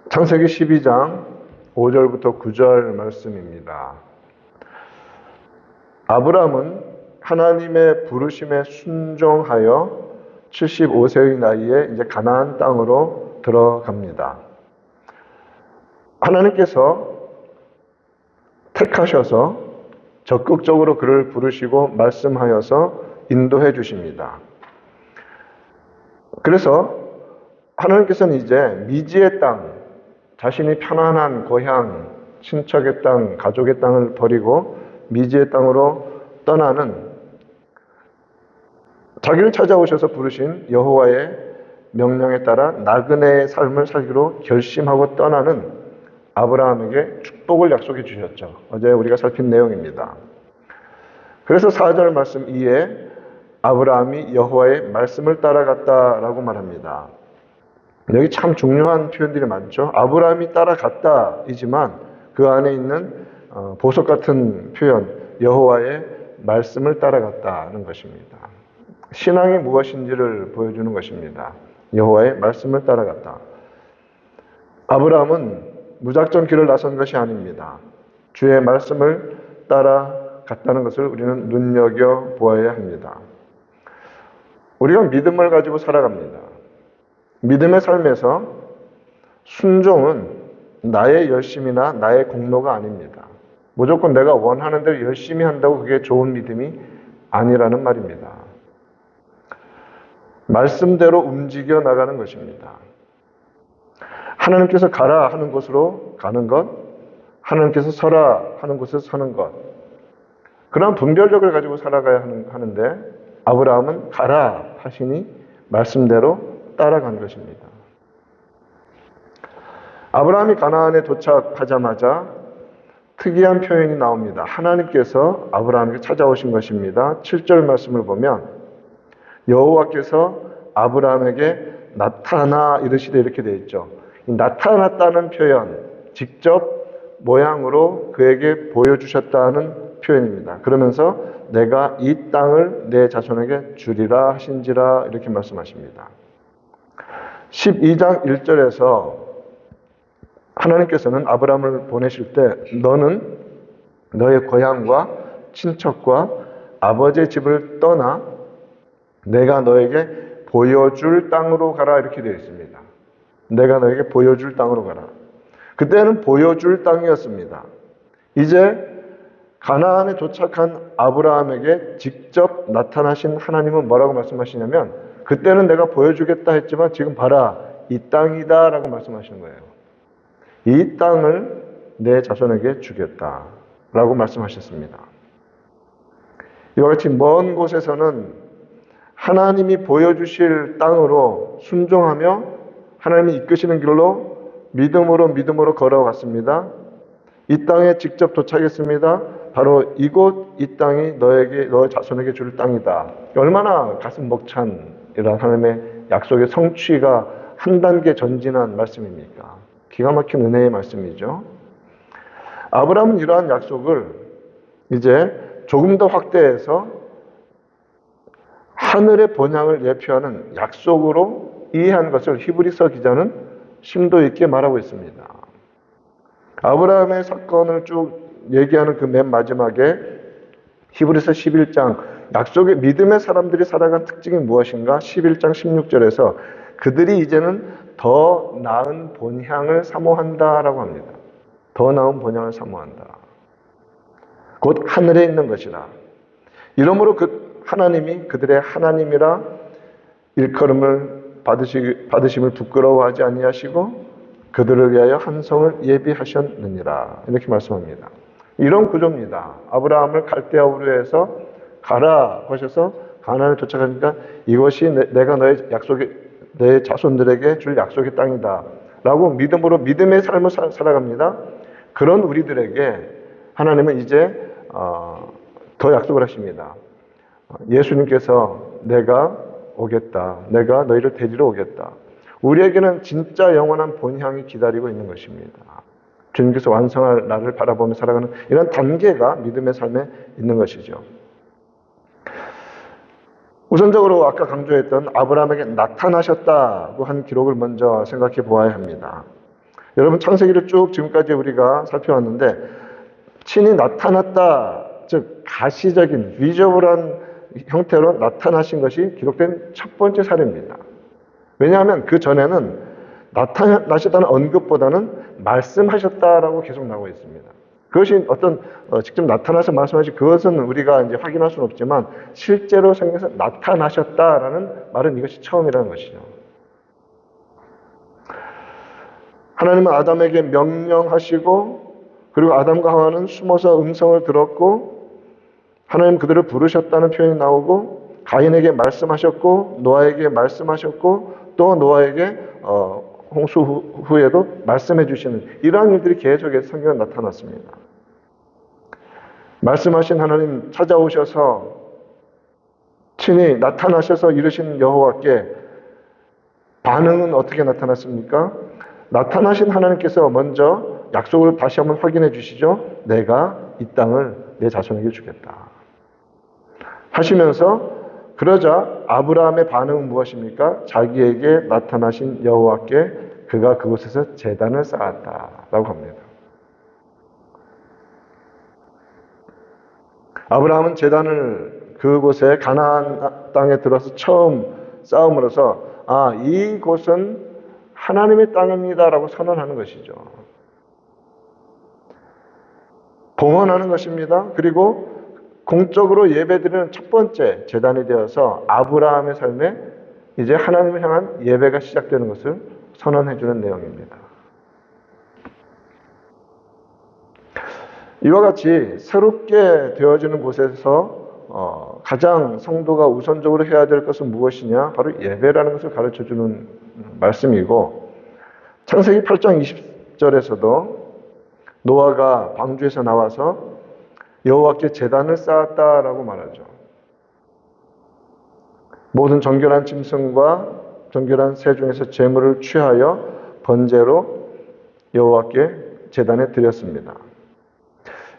창세기 12장 5절부터 9절 말씀입니다. 아브람은 하나님의 부르심에 순종하여 75세의 나이에 이제 가나안 땅으로 들어갑니다. 하나님께서 택하셔서 적극적으로 그를 부르시고 말씀하여서 인도해 주십니다. 그래서 하나님께서는 이제 미지의 땅, 자신이 편안한 고향, 친척의 땅, 가족의 땅을 버리고 미지의 땅으로 떠나는, 자기를 찾아오셔서 부르신 여호와의 명령에 따라 나그네의 삶을 살기로 결심하고 떠나는 아브라함에게 축복을 약속해 주셨죠. 어제 우리가 살핀 내용입니다. 그래서 4절 말씀 이에 아브라함이 여호와의 말씀을 따라갔다라고 말합니다. 여기 참 중요한 표현들이 많죠. 아브라함이 따라갔다이지만 그 안에 있는 보석 같은 표현, 여호와의 말씀을 따라갔다는 것입니다. 신앙이 무엇인지를 보여주는 것입니다. 여호와의 말씀을 따라갔다. 아브라함은 무작정 길을 나선 것이 아닙니다. 주의 말씀을 따라갔다는 것을 우리는 눈여겨보아야 합니다. 우리가 믿음을 가지고 살아갑니다. 믿음의 삶에서 순종은 나의 열심이나 나의 공로가 아닙니다. 무조건 내가 원하는 대로 열심히 한다고 그게 좋은 믿음이 아니라는 말입니다. 말씀대로 움직여 나가는 것입니다. 하나님께서 가라 하는 곳으로 가는 것, 하나님께서 서라 하는 곳에서 서는 것, 그런 분별력을 가지고 살아가야 하는데 아브라함은 가라 하시니 말씀대로 따라간 것입니다. 아브라함이 가나안에 도착하자마자 특이한 표현이 나옵니다. 하나님께서 아브라함에게 찾아오신 것입니다. 7절 말씀을 보면 여호와께서 아브라함에게 나타나 이르시되 이렇게 되어 있죠. 나타났다는 표현, 직접 모양으로 그에게 보여주셨다는 표현입니다. 그러면서 내가 이 땅을 내 자손에게 주리라 하신지라 이렇게 말씀하십니다. 12장 1절에서 하나님께서는 아브라함을 보내실 때 너는 너의 고향과 친척과 아버지의 집을 떠나 내가 너에게 보여줄 땅으로 가라 이렇게 되어 있습니다. 내가 너에게 보여줄 땅으로 가라. 그때는 보여줄 땅이었습니다. 이제 가나안에 도착한 아브라함에게 직접 나타나신 하나님은 뭐라고 말씀하시냐면 그때는 내가 보여주겠다 했지만 지금 봐라 이 땅이다 라고 말씀하시는 거예요. 이 땅을 내 자손에게 주겠다 라고 말씀하셨습니다. 이와 같이 먼 곳에서는 하나님이 보여주실 땅으로 순종하며 하나님이 이끄시는 길로 믿음으로 걸어갔습니다. 이 땅에 직접 도착했습니다. 바로 이곳 이 땅이 너의 자손에게 줄 땅이다. 얼마나 가슴 벅찬 이런 하나님의 약속의 성취가 한 단계 전진한 말씀입니까? 기가 막힌 은혜의 말씀이죠. 아브라함은 이러한 약속을 이제 조금 더 확대해서 하늘의 본향을 예표하는 약속으로 이해한 것을 히브리서 기자는 심도 있게 말하고 있습니다. 아브라함의 사건을 쭉 얘기하는 그 맨 마지막에 히브리서 11장 약속의 믿음의 사람들이 살아간 특징이 무엇인가? 11장 16절에서 그들이 이제는 더 나은 본향을 사모한다라고 합니다. 더 나은 본향을 사모한다. 곧 하늘에 있는 것이라. 이러므로 그 하나님이 그들의 하나님이라 일컬음을 받으심을 부끄러워하지 아니하시고 그들을 위하여 한 성을 예비하셨느니라. 이렇게 말씀합니다. 이런 구조입니다. 아브라함을 갈대아 우르에서 가라 하셔서 가나안에 도착하니까 이것이 내가 너의 내 자손들에게 줄 약속의 땅이다 라고 믿음으로 믿음의 삶을 살아갑니다. 그런 우리들에게 하나님은 이제 더 약속을 하십니다. 예수님께서 내가 오겠다. 내가 너희를 데리러 오겠다. 우리에게는 진짜 영원한 본향이 기다리고 있는 것입니다. 주님께서 완성할 나를 바라보며 살아가는 이런 단계가 믿음의 삶에 있는 것이죠. 우선적으로 아까 강조했던 아브라함에게 나타나셨다고 한 기록을 먼저 생각해 보아야 합니다. 여러분 창세기를 쭉 지금까지 우리가 살펴왔는데 친히 나타났다, 즉 가시적인 비저블한 형태로 나타나신 것이 기록된 첫 번째 사례입니다. 왜냐하면 그 전에는 나타나셨다는 언급보다는 말씀하셨다라고 계속 나오고 있습니다. 그것이 어떤 직접 나타나서 말씀하신 그것은 우리가 이제 확인할 수는 없지만 실제로 성경에서 나타나셨다라는 말은 이것이 처음이라는 것이죠. 하나님은 아담에게 명령하시고 그리고 아담과 하와는 숨어서 음성을 들었고 하나님 그들을 부르셨다는 표현이 나오고 가인에게 말씀하셨고 노아에게 말씀하셨고 또 노아에게 홍수 후에도 말씀해 주시는 이러한 일들이 계속해서 성경에 나타났습니다. 말씀하신 하나님 찾아오셔서 친히 나타나셔서 이르신 여호와께 반응은 어떻게 나타났습니까? 나타나신 하나님께서 먼저 약속을 다시 한번 확인해 주시죠. 내가 이 땅을 내 자손에게 주겠다 하시면서 그러자 아브라함의 반응은 무엇입니까? 자기에게 나타나신 여호와께 그가 그곳에서 제단을 쌓았다라고 합니다. 아브라함은 제단을 그곳에 가나안 땅에 들어서 처음 쌓음으로써 이곳은 하나님의 땅입니다라고 선언하는 것이죠. 봉헌하는 것입니다. 그리고 공적으로 예배드리는 첫 번째 제단이 되어서 아브라함의 삶에 이제 하나님을 향한 예배가 시작되는 것을 선언해주는 내용입니다. 이와 같이 새롭게 되어지는 곳에서 가장 성도가 우선적으로 해야 될 것은 무엇이냐? 바로 예배라는 것을 가르쳐주는 말씀이고 창세기 8장 20절에서도 노아가 방주에서 나와서 여호와께 제단을 쌓았다라고 말하죠. 모든 정결한 짐승과 정결한 새 중에서 제물을 취하여 번제로 여호와께 제단에 드렸습니다.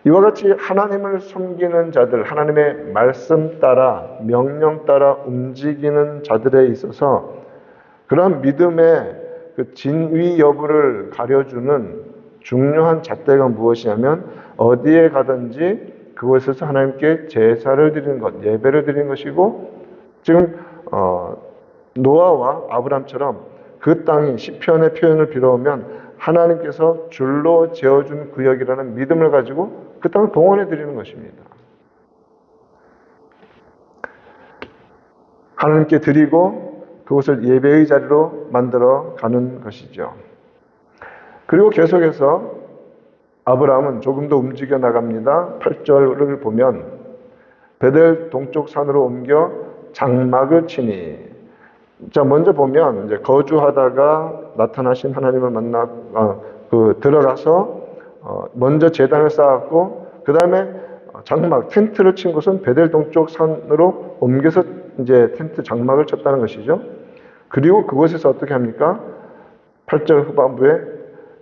이와 같이 하나님을 섬기는 자들, 하나님의 말씀 따라 명령 따라 움직이는 자들에 있어서 그런 믿음의 그 진위 여부를 가려주는 중요한 잣대가 무엇이냐면 어디에 가든지 그곳에서 하나님께 제사를 드리는 것, 예배를 드리는 것이고 지금 노아와 아브람처럼 그 땅이 시편의 표현을 빌어오면 하나님께서 줄로 재어준 구역이라는 믿음을 가지고 그 땅을 봉헌해 드리는 것입니다. 하나님께 드리고 그곳을 예배의 자리로 만들어 가는 것이죠. 그리고 계속해서 아브라함은 조금 더 움직여 나갑니다. 8절을 보면 베델 동쪽 산으로 옮겨 장막을 치니. 자, 먼저 보면 이제 거주하다가 나타나신 하나님을 들어가서 먼저 제단을 쌓았고 그 다음에 장막 텐트를 친 곳은 베델 동쪽 산으로 옮겨서 이제 텐트 장막을 쳤다는 것이죠. 그리고 그곳에서 어떻게 합니까? 8절 후반부에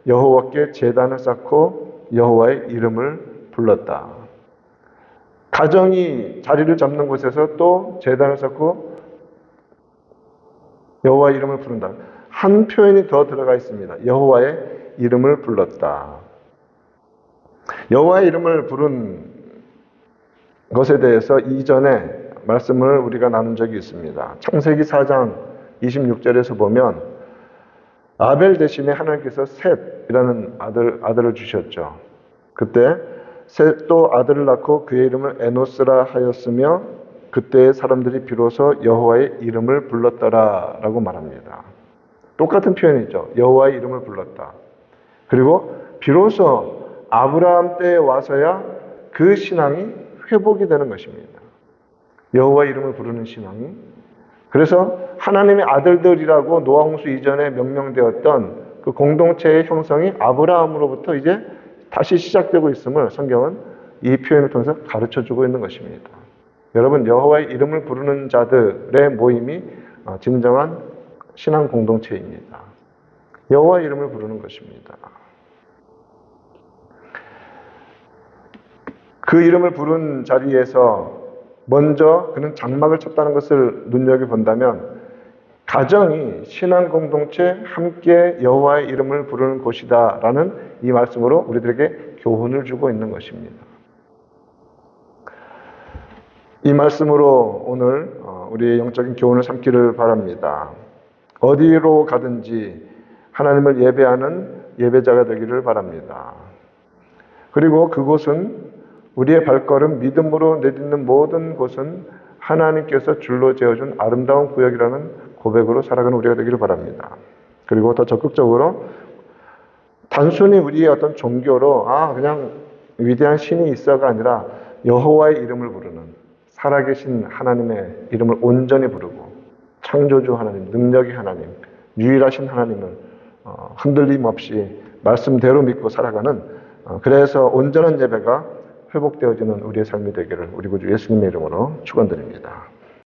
여호와께 제단을 쌓고 여호와의 이름을 불렀다. 가정이 자리를 잡는 곳에서 또 제단을 쌓고 여호와의 이름을 부른다. 한 표현이 더 들어가 있습니다. 여호와의 이름을 불렀다. 여호와의 이름을 부른 것에 대해서 이전에 말씀을 우리가 나눈 적이 있습니다. 창세기 4장 26절에서 보면 아벨 대신에 하나님께서 셋이라는 아들을 주셨죠. 그때 셋도 아들을 낳고 그의 이름을 에노스라 하였으며 그때의 사람들이 비로소 여호와의 이름을 불렀더라라고 말합니다. 똑같은 표현이죠. 여호와의 이름을 불렀다. 그리고 비로소 아브라함 때에 와서야 그 신앙이 회복이 되는 것입니다. 여호와의 이름을 부르는 신앙이. 그래서 하나님의 아들들이라고 노아 홍수 이전에 명명되었던 그 공동체의 형성이 아브라함으로부터 이제 다시 시작되고 있음을 성경은 이 표현을 통해서 가르쳐주고 있는 것입니다. 여러분, 여호와의 이름을 부르는 자들의 모임이 진정한 신앙 공동체입니다. 여호와의 이름을 부르는 것입니다. 그 이름을 부른 자리에서 먼저 그는 장막을 쳤다는 것을 눈여겨본다면 가정이 신앙 공동체 함께 여호와의 이름을 부르는 곳이다라는 이 말씀으로 우리들에게 교훈을 주고 있는 것입니다. 이 말씀으로 오늘 우리의 영적인 교훈을 삼기를 바랍니다. 어디로 가든지 하나님을 예배하는 예배자가 되기를 바랍니다. 그리고 그곳은 우리의 발걸음 믿음으로 내딛는 모든 곳은 하나님께서 줄로 재어준 아름다운 구역이라는 고백으로 살아가는 우리가 되기를 바랍니다. 그리고 더 적극적으로 단순히 우리의 어떤 종교로 그냥 위대한 신이 있어가 아니라 여호와의 이름을 부르는 살아계신 하나님의 이름을 온전히 부르고 창조주 하나님, 능력의 하나님, 유일하신 하나님을 흔들림 없이 말씀대로 믿고 살아가는 그래서 온전한 예배가 회복되어지는 우리의 삶이 되기를 우리 구주 예수님의 이름으로 축원드립니다.